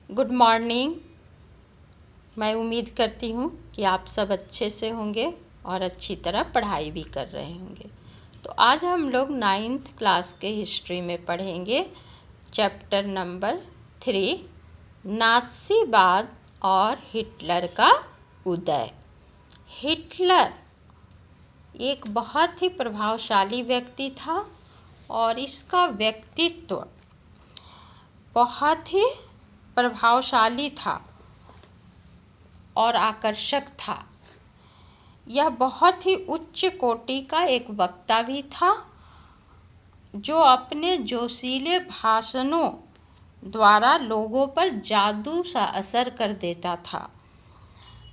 Good morning. मैं उम्मीद करती हूँ कि आप सब अच्छे से होंगे और अच्छी तरह पढ़ाई भी कर रहे होंगे। तो आज हम लोग 9th क्लास के हिस्ट्री में पढ़ेंगे चैप्टर नंबर 3, नाज़ीवाद और हिटलर का उदय। हिटलर एक बहुत ही प्रभावशाली व्यक्ति था और इसका व्यक्तित्व बहुत ही प्रभावशाली था और आकर्षक था। यह बहुत ही उच्च कोटि का एक वक्ता भी था जो अपने जोशीले भाषणों द्वारा लोगों पर जादू सा असर कर देता था।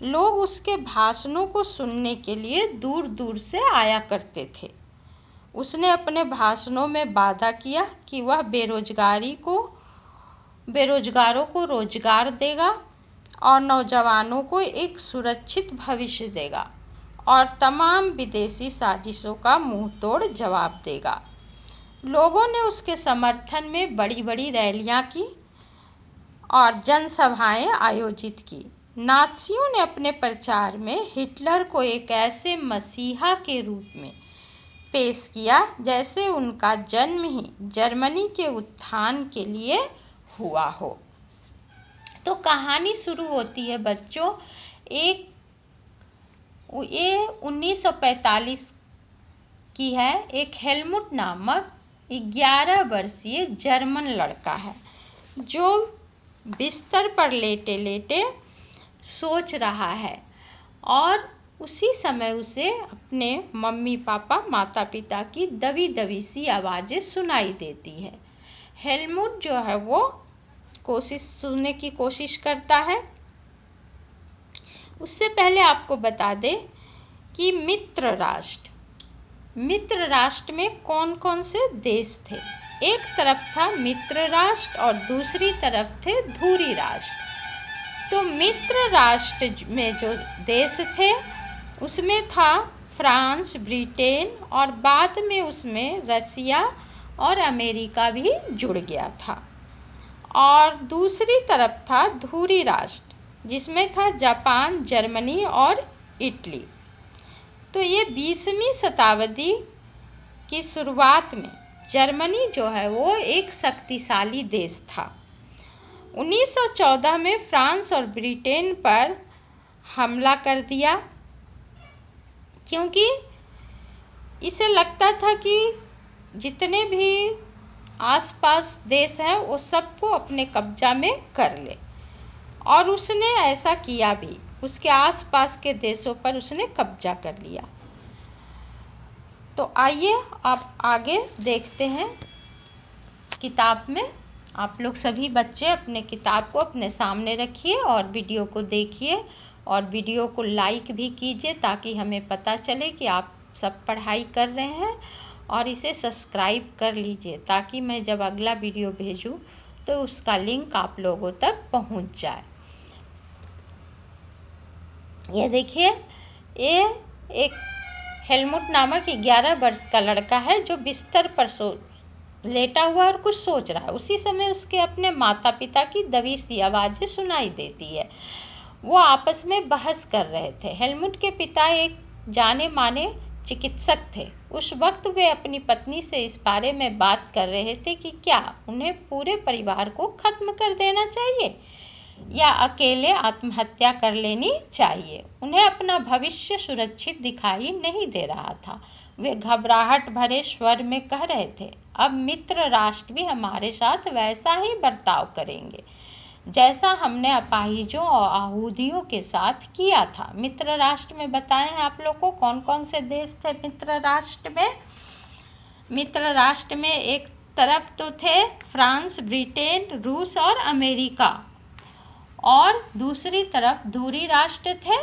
लोग उसके भाषणों को सुनने के लिए दूर दूर से आया करते थे। उसने अपने भाषणों में वादा किया कि वह बेरोजगारों को रोजगार देगा और नौजवानों को एक सुरक्षित भविष्य देगा और तमाम विदेशी साजिशों का मुंह तोड़ जवाब देगा। लोगों ने उसके समर्थन में बड़ी बड़ी रैलियां की और जनसभाएं आयोजित की। नाज़ियों ने अपने प्रचार में हिटलर को एक ऐसे मसीहा के रूप में पेश किया जैसे उनका जन्म ही जर्मनी के उत्थान के लिए हुआ हो। तो कहानी शुरू होती है बच्चों, ये 1945 की है। एक हेलमुट नामक 11 वर्षीय जर्मन लड़का है जो बिस्तर पर लेटे लेटे सोच रहा है और उसी समय उसे अपने मम्मी पापा माता पिता की दबी दबी सी आवाज़ें सुनाई देती है। हेलमुट जो है वो सुनने की कोशिश करता है। उससे पहले आपको बता दें कि मित्र राष्ट्र में कौन कौन से देश थे। एक तरफ था मित्र राष्ट्र और दूसरी तरफ थे धुरी राष्ट्र। तो मित्र राष्ट्र में जो देश थे उसमें था फ्रांस, ब्रिटेन और बाद में उसमें रसिया और अमेरिका भी जुड़ गया था। और दूसरी तरफ था धुरी राष्ट्र जिसमें था जापान, जर्मनी और इटली। तो ये 20वीं शताब्दी की शुरुआत में जर्मनी जो है वो एक शक्तिशाली देश था। 1914 में फ्रांस और ब्रिटेन पर हमला कर दिया क्योंकि इसे लगता था कि जितने भी आसपास देश हैं वो सबको अपने कब्जा में कर ले, और उसने ऐसा किया भी। उसके आसपास के देशों पर उसने कब्जा कर लिया। तो आइए आप आगे देखते हैं किताब में। आप लोग सभी बच्चे अपने किताब को अपने सामने रखिए और वीडियो को देखिए और वीडियो को लाइक भी कीजिए ताकि हमें पता चले कि आप सब पढ़ाई कर रहे हैं, और इसे सब्सक्राइब कर लीजिए ताकि मैं जब अगला वीडियो भेजूं तो उसका लिंक आप लोगों तक पहुंच जाए। ये देखिए, ये एक हेलमुट नामक 11 वर्ष का लड़का है जो बिस्तर पर लेटा हुआ और कुछ सोच रहा है। उसी समय उसके अपने माता पिता की दबी सी आवाज़ें सुनाई देती है। वो आपस में बहस कर रहे थे। हेलमुट के पिता एक जाने माने चिकित्सक थे। उस वक्त वे अपनी पत्नी से इस बारे में बात कर रहे थे कि क्या उन्हें पूरे परिवार को खत्म कर देना चाहिए या अकेले आत्महत्या कर लेनी चाहिए। उन्हें अपना भविष्य सुरक्षित दिखाई नहीं दे रहा था। वे घबराहट भरे स्वर में कह रहे थे, अब मित्र राष्ट्र भी हमारे साथ वैसा ही बर्ताव करेंगे जैसा हमने अपाहिजों और यहूदियों के साथ किया था। मित्र राष्ट्र में बताए हैं आप लोग को कौन कौन से देश थे मित्र राष्ट्र में। मित्र राष्ट्र में एक तरफ तो थे फ्रांस, ब्रिटेन, रूस और अमेरिका, और दूसरी तरफ धुरी राष्ट्र थे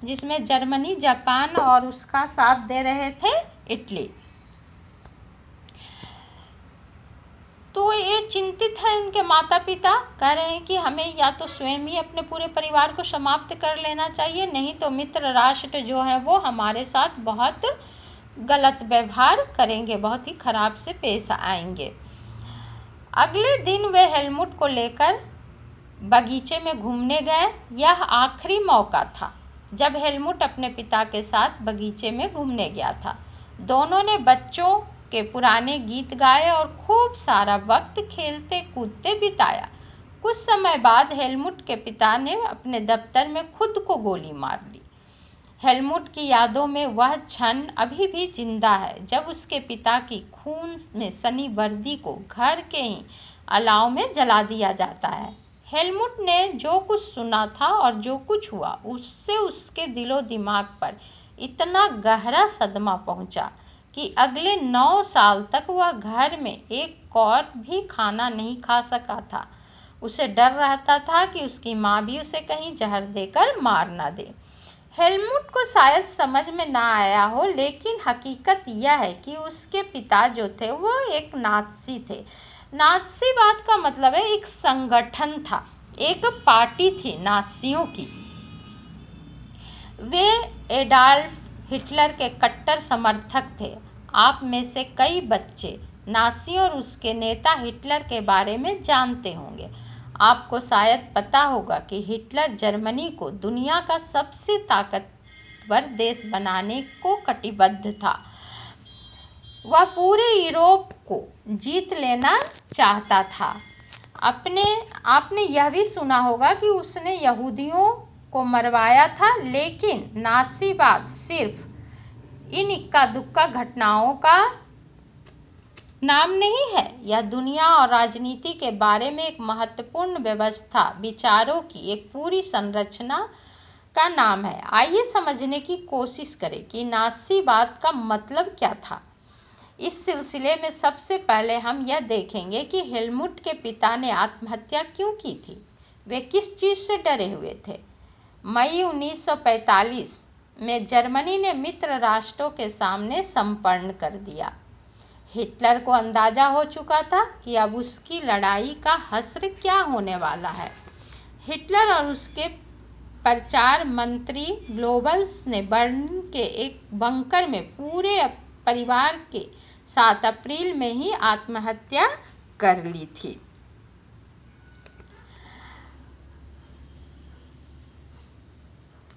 जिसमें जर्मनी, जापान और उसका साथ दे रहे थे इटली। तो ये चिंतित है। उनके माता पिता कह रहे हैं कि हमें या तो स्वयं ही अपने पूरे परिवार को समाप्त कर लेना चाहिए, नहीं तो मित्र राष्ट्र जो है वो हमारे साथ बहुत गलत व्यवहार करेंगे, बहुत ही खराब से पेश आएंगे। अगले दिन वे हेलमुट को लेकर बगीचे में घूमने गए। यह आखिरी मौका था जब हेलमुट अपने पिता के साथ बगीचे में घूमने गया था। दोनों ने बच्चों के पुराने गीत गाए और खूब सारा वक्त खेलते कूदते बिताया। कुछ समय बाद हेलमुट के पिता ने अपने दफ्तर में खुद को गोली मार ली। हेलमुट की यादों में वह क्षण अभी भी जिंदा है जब उसके पिता की खून में सनी वर्दी को घर के ही अलाव में जला दिया जाता है। हेलमुट ने जो कुछ सुना था और जो कुछ हुआ उससे उसके दिलो दिमाग पर इतना गहरा सदमा पहुंचा कि अगले 9 साल तक वह घर में एक कौर भी खाना नहीं खा सका था। उसे डर रहता था कि उसकी माँ भी उसे कहीं जहर देकर मार न दे। हेलमुट को शायद समझ में ना आया हो, लेकिन हकीकत यह है कि उसके पिता जो थे वो एक नाज़ी थे। नाज़ीवाद का मतलब है एक संगठन था, एक पार्टी थी नाज़ियों की। वे एडॉल्फ हिटलर के कट्टर समर्थक थे। आप में से कई बच्चे नाज़ी और उसके नेता हिटलर के बारे में जानते होंगे। आपको शायद पता होगा कि हिटलर जर्मनी को दुनिया का सबसे ताकतवर देश बनाने को कटिबद्ध था। वह पूरे यूरोप को जीत लेना चाहता था। आपने यह भी सुना होगा कि उसने यहूदियों को मरवाया था, लेकिन नाज़ीवाद सिर्फ इन इक्का दुक्का घटनाओं का नाम नहीं है। यह दुनिया और राजनीति के बारे में एक महत्वपूर्ण व्यवस्था, विचारों की एक पूरी संरचना का नाम है। आइए समझने की कोशिश करें कि नाज़ीवाद का मतलब क्या था। इस सिलसिले में सबसे पहले हम यह देखेंगे कि हेलमुट के पिता ने आत्महत्या क्यों की थी। वे किस चीज़ से डरे हुए थे। मई 1945 में जर्मनी ने मित्र राष्ट्रों के सामने समर्पण कर दिया। हिटलर को अंदाजा हो चुका था कि अब उसकी लड़ाई का हश्र क्या होने वाला है। हिटलर और उसके प्रचार मंत्री गोबल्स ने बर्न के एक बंकर में पूरे परिवार के साथ अप्रैल में ही आत्महत्या कर ली थी।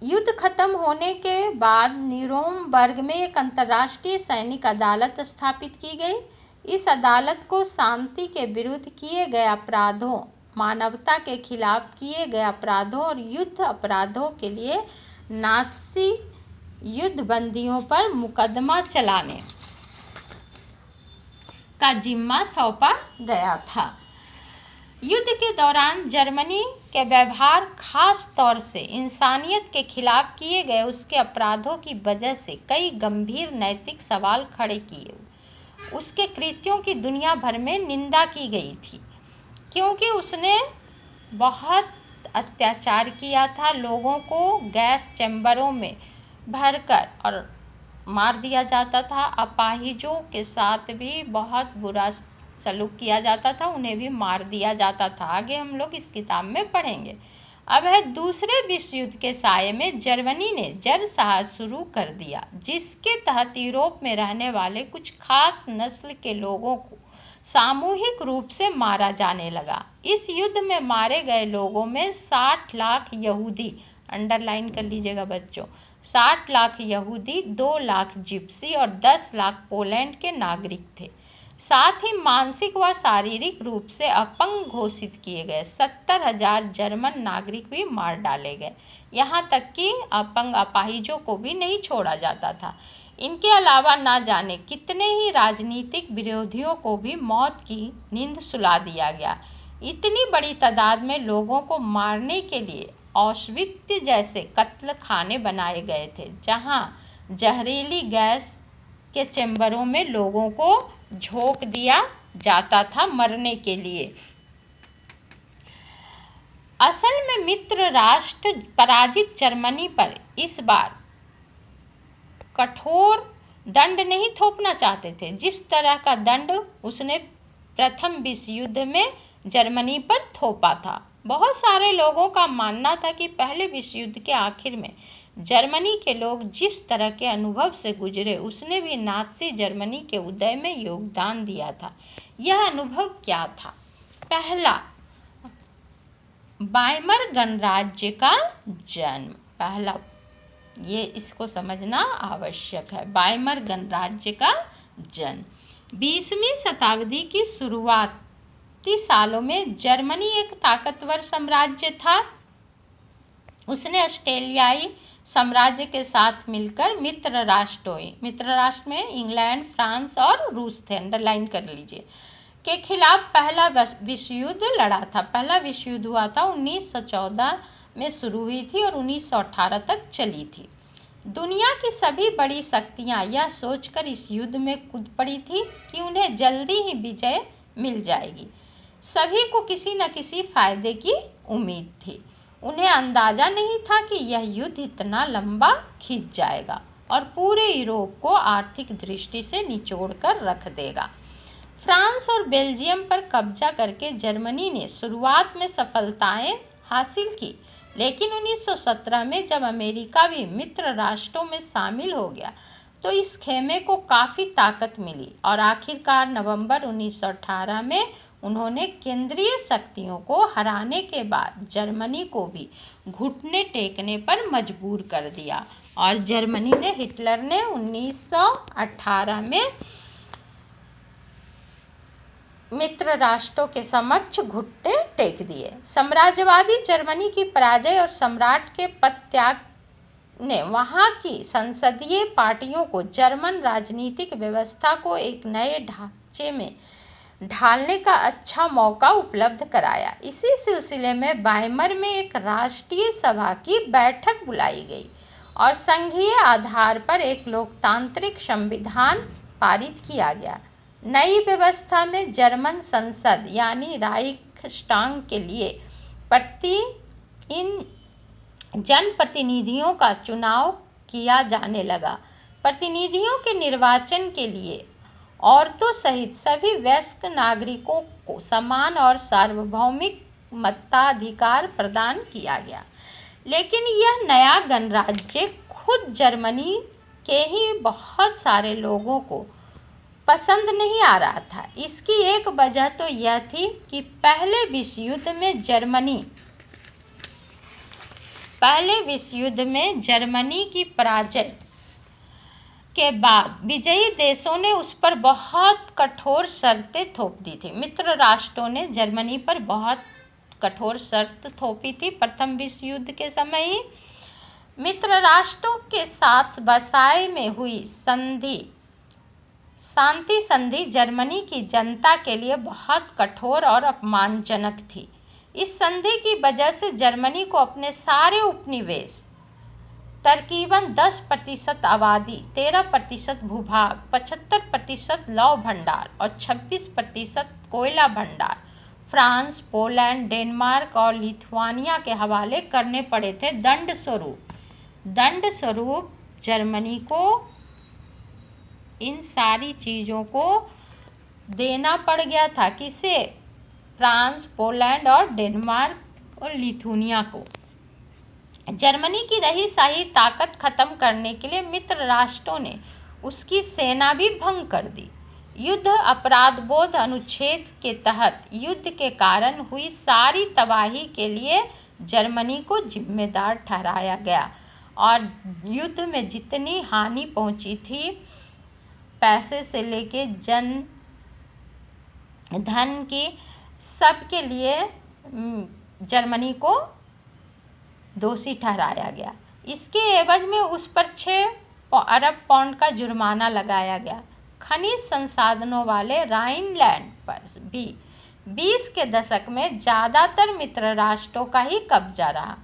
युद्ध खत्म होने के बाद न्यूरेमबर्ग में एक अंतर्राष्ट्रीय सैनिक अदालत स्थापित की गई। इस अदालत को शांति के विरुद्ध किए गए अपराधों, मानवता के खिलाफ किए गए अपराधों और युद्ध अपराधों के लिए नाज़ी युद्धबंदियों पर मुकदमा चलाने का जिम्मा सौंपा गया था। युद्ध के दौरान जर्मनी के व्यवहार, खास तौर से इंसानियत के खिलाफ किए गए उसके अपराधों की वजह से कई गंभीर नैतिक सवाल खड़े किए। उसके कृत्यों की दुनिया भर में निंदा की गई थी, क्योंकि उसने बहुत अत्याचार किया था। लोगों को गैस चैम्बरों में भरकर और मार दिया जाता था। अपाहिजों के साथ भी बहुत बुरा सलूक किया जाता था, उन्हें भी मार दिया जाता था। आगे हम लोग इस किताब में पढ़ेंगे। अब है दूसरे विश्व युद्ध के साये में जर्मनी ने जरसाहस शुरू कर दिया, जिसके तहत यूरोप में रहने वाले कुछ खास नस्ल के लोगों को सामूहिक रूप से मारा जाने लगा। इस युद्ध में मारे गए लोगों में 60 लाख यहूदी, अंडरलाइन कर लीजिएगा बच्चों, 60 लाख यहूदी, 2 लाख जिप्सी और 10 लाख पोलैंड के नागरिक थे। साथ ही मानसिक व शारीरिक रूप से अपंग घोषित किए गए 70,000 जर्मन नागरिक भी मार डाले गए। यहाँ तक कि अपंग अपाहिजों को भी नहीं छोड़ा जाता था। इनके अलावा ना जाने कितने ही राजनीतिक विरोधियों को भी मौत की नींद सुला दिया गया। इतनी बड़ी तादाद में लोगों को मारने के लिए ऑश्वित्ज़ जैसे कत्ल खाने बनाए गए थे, जहाँ जहरीली गैस के चैम्बरों में लोगों को झोंक दिया जाता था मरने के लिए। असल में मित्र राष्ट्र पराजित जर्मनी पर इस बार कठोर दंड नहीं थोपना चाहते थे, जिस तरह का दंड उसने प्रथम विश्व युद्ध में जर्मनी पर थोपा था। बहुत सारे लोगों का मानना था कि पहले विश्व युद्ध के आखिर में जर्मनी के लोग जिस तरह के अनुभव से गुजरे, उसने भी नाज़ी जर्मनी के उदय में योगदान दिया था। यह अनुभव क्या था? पहला, वाइमर गणराज्य का जन्म। पहला ये इसको समझना आवश्यक है, वाइमर गणराज्य का जन्म। 20वीं शताब्दी की शुरुआती सालों में जर्मनी एक ताकतवर साम्राज्य था। उसने ऑस्ट्रेलियाई साम्राज्य के साथ मिलकर मित्र राष्ट्र में इंग्लैंड, फ्रांस और रूस थे, अंडरलाइन कर लीजिए, के खिलाफ पहला विश्व युद्ध लड़ा था। पहला विश्व युद्ध हुआ था 1914 में शुरू हुई थी और 1918 तक चली थी। दुनिया की सभी बड़ी शक्तियां यह सोचकर इस युद्ध में कूद पड़ी थी कि उन्हें जल्दी ही विजय मिल जाएगी। सभी को किसी न किसी फायदे की उम्मीद थी। उन्हें अंदाजा नहीं था कि यह युद्ध इतना लंबा खींच जाएगा और पूरे यूरोप को आर्थिक दृष्टि से निचोड़ कर रख देगा। फ्रांस और बेल्जियम पर कब्जा करके जर्मनी ने शुरुआत में सफलताएं हासिल की, लेकिन 1917 में जब अमेरिका भी मित्र राष्ट्रों में शामिल हो गया तो इस खेमे को काफ़ी ताकत मिली और आखिरकार नवंबर 1918 में उन्होंने केंद्रीय शक्तियों को हराने के बाद जर्मनी को भी घुटने टेकने पर मजबूर कर दिया और हिटलर ने 1918 में मित्र राष्ट्रों के समक्ष घुटने टेक दिए। साम्राज्यवादी जर्मनी की पराजय और सम्राट के पदत्याग ने वहां की संसदीय पार्टियों को जर्मन राजनीतिक व्यवस्था को एक नए ढांचे में ढालने का अच्छा मौका उपलब्ध कराया। इसी सिलसिले में वाइमर में एक राष्ट्रीय सभा की बैठक बुलाई गई और संघीय आधार पर एक लोकतांत्रिक संविधान पारित किया गया। नई व्यवस्था में जर्मन संसद यानी राइखस्टाग के लिए जनप्रतिनिधियों का चुनाव किया जाने लगा। प्रतिनिधियों के निर्वाचन के लिए औरतों सहित सभी वयस्क नागरिकों को समान और सार्वभौमिक मताधिकार प्रदान किया गया। लेकिन यह नया गणराज्य खुद जर्मनी के ही बहुत सारे लोगों को पसंद नहीं आ रहा था। इसकी एक वजह तो यह थी कि पहले विश्व युद्ध में जर्मनी की पराजय के बाद विजयी देशों ने उस पर बहुत कठोर शर्तें थोप दी थी। मित्र राष्ट्रों ने जर्मनी पर बहुत कठोर शर्त थोपी थी। प्रथम विश्व युद्ध के समय ही मित्र राष्ट्रों के साथ वर्साय में हुई शांति संधि जर्मनी की जनता के लिए बहुत कठोर और अपमानजनक थी। इस संधि की वजह से जर्मनी को अपने सारे उपनिवेश, तकरीबन 10% आबादी, 13% भूभाग, 75% लौह भंडार और 26% कोयला भंडार फ्रांस, पोलैंड, डेनमार्क और लिथुआनिया के हवाले करने पड़े थे दंड स्वरूप जर्मनी को इन सारी चीज़ों को देना पड़ गया था। किसे? फ्रांस, पोलैंड और डेनमार्क और लिथुआनिया को। जर्मनी की रही सही ताकत खत्म करने के लिए मित्र राष्ट्रों ने उसकी सेना भी भंग कर दी। युद्ध अपराधबोध अनुच्छेद के तहत युद्ध के कारण हुई सारी तबाही के लिए जर्मनी को जिम्मेदार ठहराया गया और युद्ध में जितनी हानि पहुंची थी, पैसे से लेके धन की, सब के लिए जर्मनी को दोषी ठहराया गया। इसके एवज में उस पर 6 अरब पाउंड का जुर्माना लगाया गया। खनिज संसाधनों वाले राइनलैंड पर भी 20 के दशक में ज़्यादातर मित्र राष्ट्रों का ही कब्जा रहा।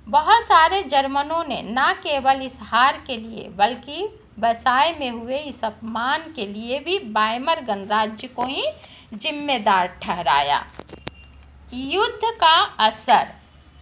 बहुत सारे जर्मनों ने न केवल इस हार के लिए बल्कि वर्साय में हुए इस अपमान के लिए भी वाइमर गणराज्य को ही जिम्मेदार ठहराया। युद्ध का असर